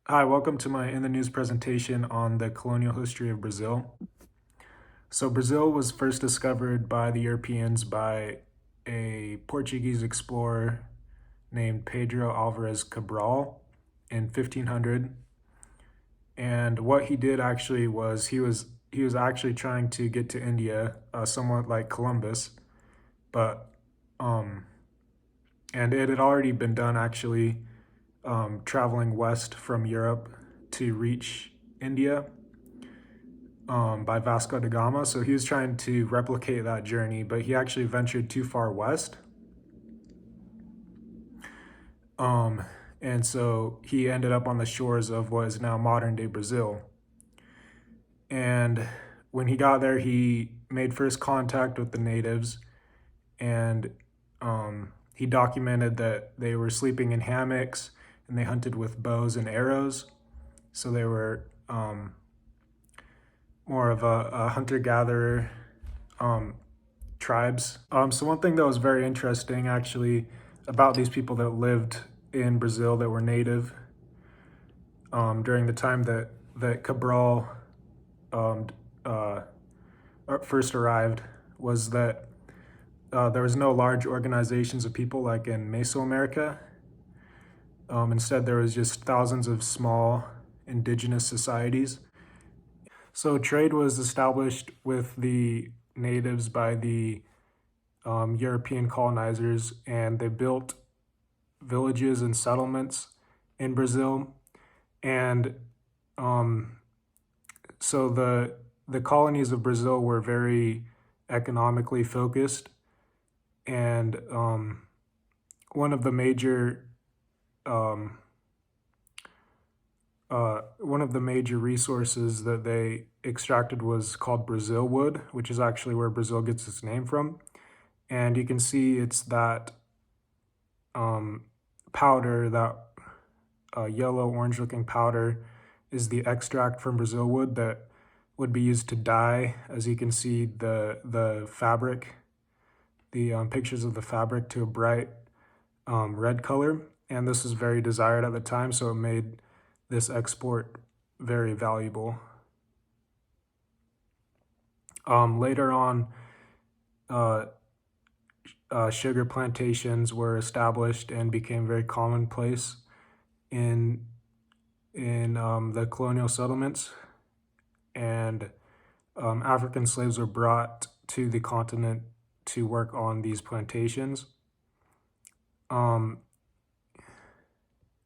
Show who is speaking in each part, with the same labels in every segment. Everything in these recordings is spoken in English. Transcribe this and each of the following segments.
Speaker 1: Hi, welcome to my In the News presentation on the colonial history of Brazil. So Brazil was first discovered by the Europeans by a Portuguese explorer named Pedro Alvarez Cabral in 1500. And what he did actually was he was actually trying to get to India, somewhat like Columbus, but um, and it had already been done actually, traveling west from Europe to reach India by Vasco da Gama. So he was trying to replicate that journey, but he actually ventured too far west. Um, and so he ended up on the shores of what is now modern day Brazil. And when he got there, he made first contact with the natives, and he documented that they were sleeping in hammocks and they hunted with bows and arrows. So they were more of a hunter gatherer tribes. So one thing that was very interesting actually about these people that lived in Brazil that were native during the time that Cabral um, uh, first arrived was that there was no large organizations of people like in Mesoamerica. Instead, there was just thousands of small indigenous societies. So trade was established with the natives by the European colonizers, and they built villages and settlements in Brazil. And um, so the colonies of Brazil were very economically focused, and one of the major um, one of the major resources that they extracted was called Brazil wood, which is actually where Brazil gets its name from. And you can see it's that um, powder, that yellow orange looking powder is the extract from Brazil wood that would be used to dye. As you can see, the fabric, the pictures of the fabric to a bright red color. And this was very desired at the time, so it made this export very valuable. Later on, uh, sugar plantations were established and became very commonplace in the colonial settlements, and African slaves were brought to the continent to work on these plantations. Um,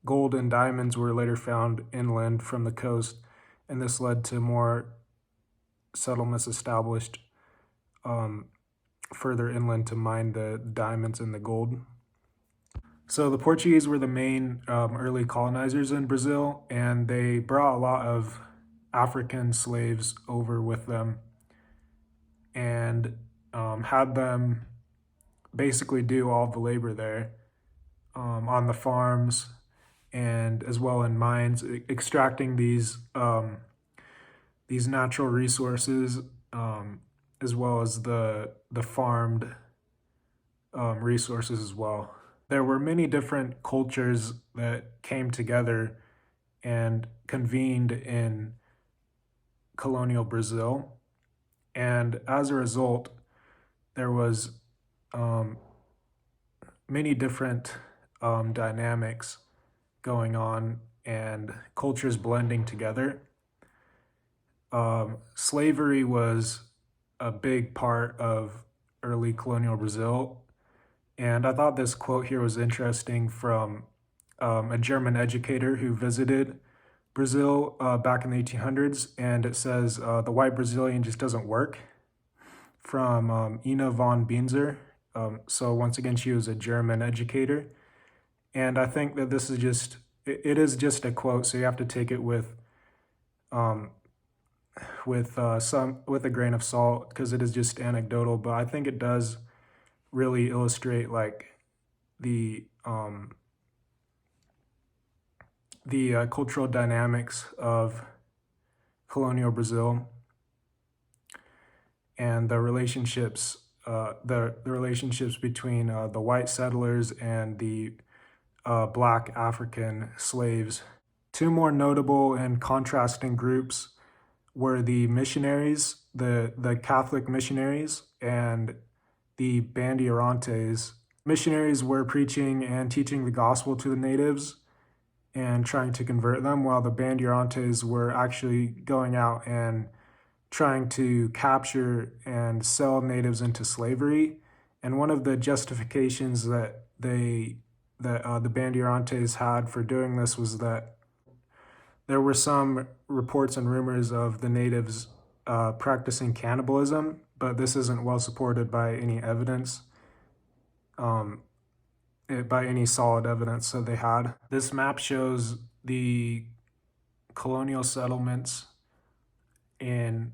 Speaker 1: Gold and diamonds were later found inland from the coast, and this led to more settlements established um, further inland to mine the diamonds and the gold. So the Portuguese were the main early colonizers in Brazil, and they brought a lot of African slaves over with them and had them basically do all the labor there on the farms and as well in mines, extracting these natural resources as well as the farmed resources as well. There were many different cultures that came together and convened in colonial Brazil, and as a result, there was um, many different dynamics going on and cultures blending together. Slavery was a big part of early colonial Brazil. And I thought this quote here was interesting from a German educator who visited Brazil back in the 1800s. And it says, the white Brazilian just doesn't work, from Ina von Binzer. So once again, she was a German educator. And I think that this is just, it is just a quote. So you have to take it um, with a grain of salt because it is just anecdotal, but I think it does really illustrate like the cultural dynamics of colonial Brazil and the relationships the relationships between the white settlers and the black African slaves Two more notable and contrasting groups were the missionaries, the Catholic missionaries, and the Bandeirantes. Missionaries were preaching and teaching the gospel to the natives and trying to convert them, while the Bandeirantes were actually going out and trying to capture and sell natives into slavery. And one of the justifications that the Bandeirantes had for doing this was that there were some reports and rumors of the natives practicing cannibalism, but this isn't well supported by any evidence, by any solid evidence that they had. This map shows the colonial settlements in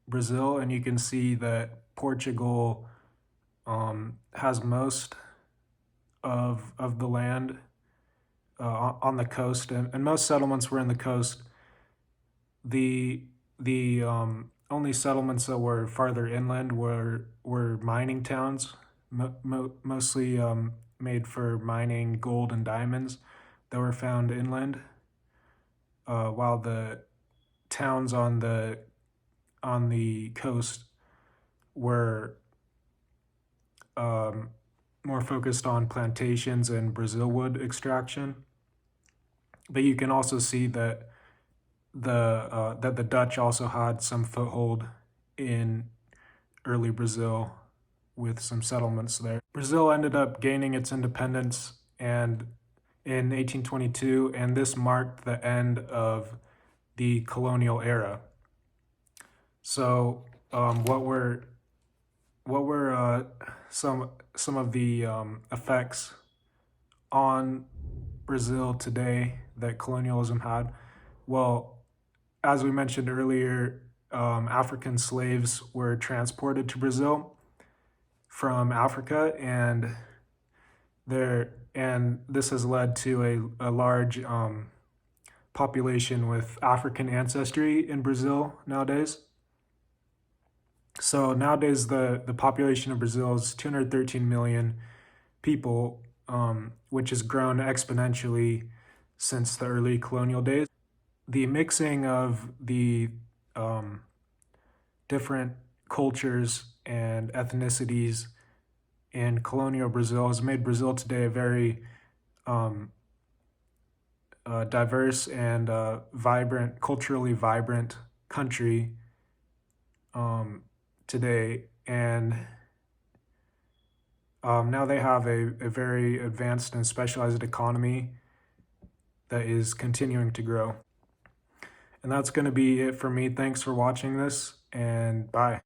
Speaker 1: Brazil, and you can see that Portugal has most of the land on the coast, and most settlements were in the coast. The only settlements that were farther inland were mining towns, mostly made for mining gold and diamonds that were found inland, while the towns on the coast were more focused on plantations and Brazil wood extraction. But you can also see that the Dutch also had some foothold in early Brazil with some settlements there. Brazil ended up gaining its independence and in 1822, and this marked the end of the colonial era. So, what were some of the effects on Brazil today that colonialism had? Well, as we mentioned earlier, African slaves were transported to Brazil from Africa, and this has led to a large population with African ancestry in Brazil nowadays. So nowadays, the population of Brazil is 213 million people, which has grown exponentially since the early colonial days. The mixing of the different cultures and ethnicities in colonial Brazil has made Brazil today a very diverse and vibrant, culturally vibrant country today. And now they have a very advanced and specialized economy that is continuing to grow. And that's going to be it for me. Thanks for watching this, and bye.